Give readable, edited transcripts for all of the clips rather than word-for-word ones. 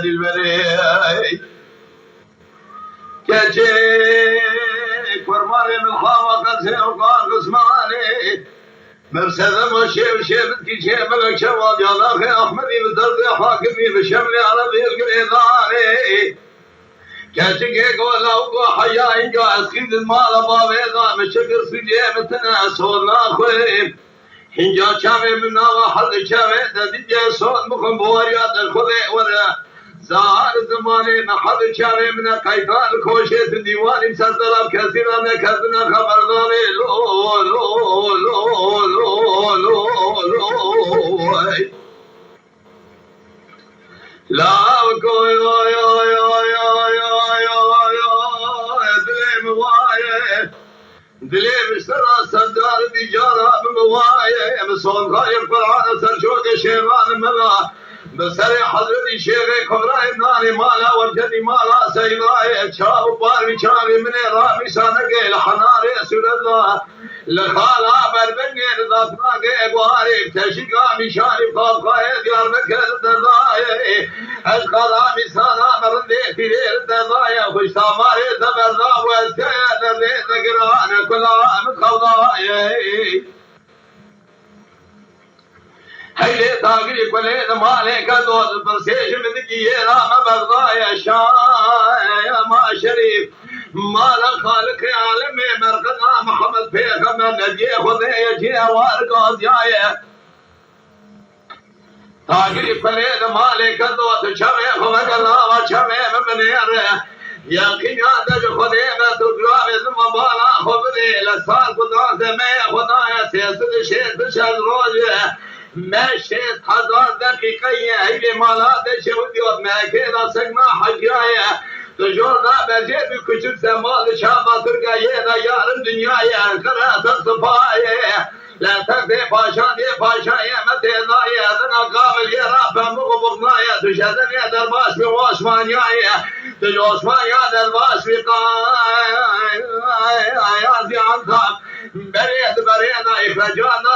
دلبری کجه کرمال ملحام قصه و قسمانی مرسدم و شیب شیبت کی شیب ملک شواد یالاخ احمدی بزرد حاکمی بشمل عربی الگریدانی کچه که گولا و گو حیا اینجا اسخید المال بابیدان مشکر سجیه متنا سولا خویم اینجا چاوه منا و حل چاوه دیجه سوال مخم بواریات الخوله ورا زهار زمانه محل چاوه منا قیدان کوشت دیوانی سردرم کسی را نکردنا خبردانه لو لو لو لو لو لو لا کوی آی آی آی آی آی آی دلم وایه دلم سر سردار دیجارا بوایه مسون خای قرآن سرشوق شیران ملا بسر حضرت شیخ کبرای نانی مالا ورجدی مالا سیدای چاو باروی چاوی من رامی سانگه لحنار رسول الله لخالا بربنگه رضاقناگه اگواری تشیقا میشانی خوابخواه دیار مکر دردائه از خالامی سانا مرنده تیریر دردائه خوشتاماری زبردا و اسکه درده نگران کلام خوضائه هیلی تاگری کلی دمالی که دوست پرسیش مدگیه رام بغضای شای ما شریف مالا خالق عالم مرقنا محمد پیغمبر ندیه خودی جیه وارگاز یایه تاگری کلی دمالی که دوست چمه خمک اللہ و چمه ممنیره یقین یادش خودی میں تو گراوز مبالا خودی لسال خدا سے میں خدا سیست شیست شد روزه میں شیست ہزار دقیقی ہے مالا دے شودیوت میں کہنا سکنا حجیائے تو جوڑنا بیجے بھی کچھ سے مال شاہ باتر کا یہ نا یارم دنیا ہے کرا سب صفائے لا تقدي باشان باشايا متى ضايع انا قابل يا رب مغبغنايا تجدني يا درباش بواسمان يا تجوسمان يا درباش يا دي عنتاب بريد برينا اخراجانا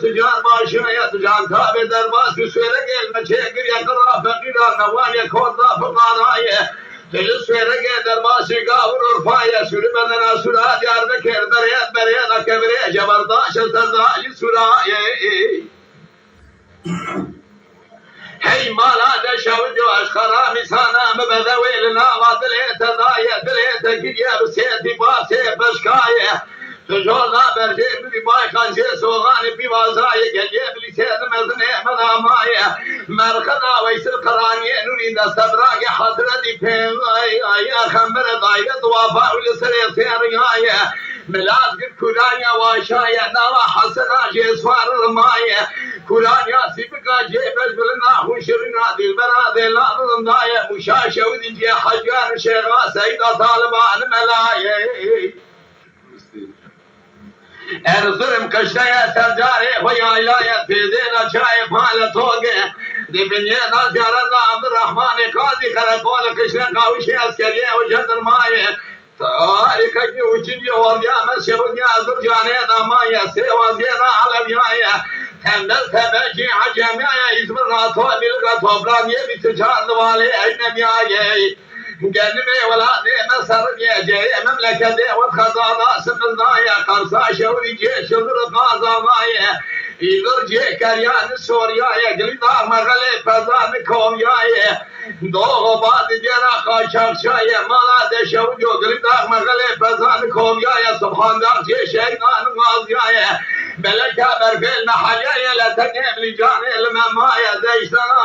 تجار باشايا تجان تاب درباش بسويرك المشاكل يا قرا فقير نوانيا كوردا فقارايا تجسويرك درباش قاور رفايا سوري بدنا سورات يا ذكر بريد كبري جبرداش تزاي سورائي هي مالا دشاو جو اشخرا مسانا مبذوي لنا وادلي تضايا دلي تكيا بسيتي باسي بشكايا تجونا برجي بلي باي خانجي سوغاني بيوازاي جلي بلي سيد مزني مدامايا مرخنا ويسر قراني نوري دستبراغي حضرتي فين اي خمر ضايا دوافا ولسري سيريايا ملاذ قد كورانيا واشايا نوا حسنا جيسوار رمايا كورانيا سيبكا جيبش بلنا خوشرنا دلبرا دلا نضايا مشاشا ودي حجان شيرا سيدا طالبان ملايا ارزرم کشتایا سرجاره ویا الهیت پیدینا چای پال توگه دیبنیه نازیارنا عبدالرحمن قاضی خرکول کشن قاوشی اسکریه و جندرمایه تاریکا کی اوچینی وردیا مسیبونیا زرجانه دامایه سیوازینا علمیایه تندل تبجی حجمیایه اسم راتو بیلگا توبرانیه بیتچار دوالی اینمیایه جنبي ولا دين سرقيا جاي مملكة والخزانة سمنايا قرصا شوري جيش الرقازة مايا يرجع كريان سوريا يقلنا مغلي فزان كوميا دو بعد جرا خاشق شايا مالا دشو جو قلنا مغلي فزان كوميا سبحان الله جيش ايضان غازيا ملكة برفل محليا لا تقيم لجاني الممايا ديشتنا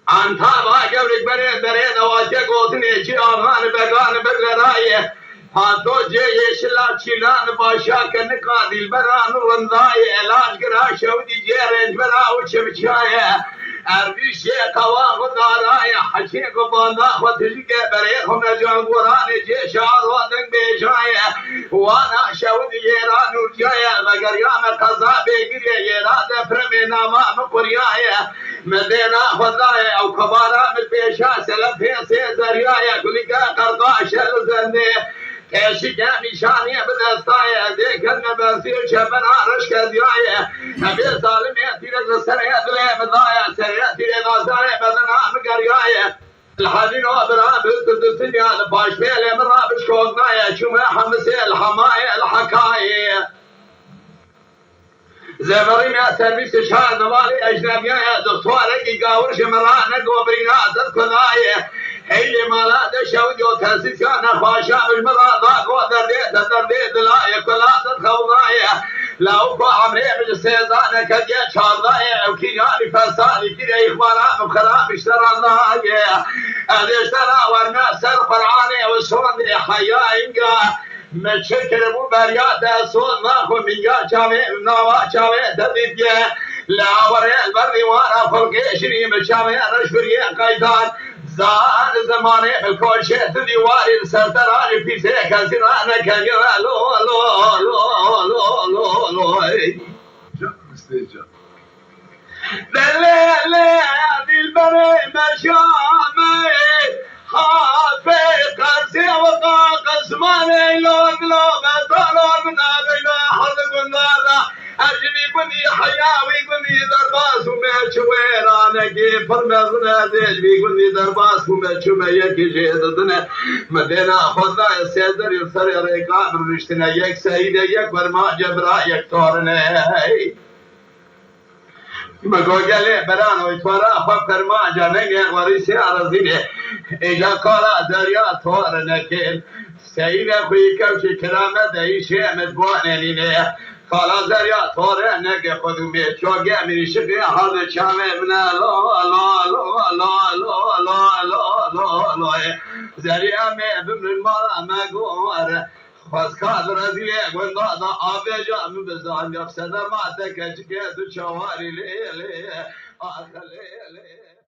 انتا با گورک بره نواجه گوتنی چی آغان بگان بگرائیه پانتو جه یشلا چیلان باشا کنکا دل بران رندائیه علاج گرا شودی جه رنج برا و چمچائیه اردی شیخ قوام دارائیه حشیق باندا خودشی که بره خم نجان گورانی جه شار و دنگ بیشائیه وانا شودی یران ارجائیه مگر یام قضا بگیریه یرا دفرم ناما مقریائیه مدينة خدايا أو كبارة من بيشا سلف في سيزريايا كلها قرقاش الزني کشی که میشانی به دستای دیگر نبرسی و چپن آرش کردیای نبی ظالمی تیره سریع دلی مدای سریع تیره نازای بدنام گریای الحدين وابرا بالدنيا باش بيلي من رابش كوغنايا شوما حمسي الحماية الحكاية زبرين يا سربيس شهر نوالي أجنبيا يا دكتورة كي قاورش مرانا قوبرينا تدكناية هيلي مالا دشاود يو تاسيس كان خواشا بالمرادا درديد لا يكلا تدخوناية لو عمري بالسيزانة كديا شارداية وكياني فاساني كده إخبارات بخراب اشترانداية هذا اشترى ورنا سر فرعاني وسوندي حيا إنجا متشكر مو بريات سون ماخو منجا شامي نوا شامي دبيبيا لا وري البري وانا فوقيشني مشامي رشبري قيدان زاد زماني الكل شيء ديواري سرطراني في سيكا سرانا كنيرا لو لو لو لو لو لو دليلي هذه البري مشامي خافي قاسي وقا قسماني لوك لوك طالون من هذا حرق النار أجمي كني حياوي كني درباس وما شويرانا كيف فرمزنا ديج بي كني درباس وما شوما يكي جيدتنا مدينة خذنا السيدر يسر ريقان رشتنا يك سيدة يك برما جبرا يك تورنا مگوگله بران و اتوارا خواب فرما جانگه وریسی عرضینه ایجا کارا دریا تور نکل سیده خوی کوچی کرامت ایشه مدبانه لینه کالا دریا تور نکه خودومی چوگه میشه حال چامه بنا لا لا لا لا لا لا لا لا لا زریا می بمرن مالا مگوار خواستکار رزیله گندادا آبه جامو بزان یفسده ما تکه چکه دو چواری لی لی آخه لی لی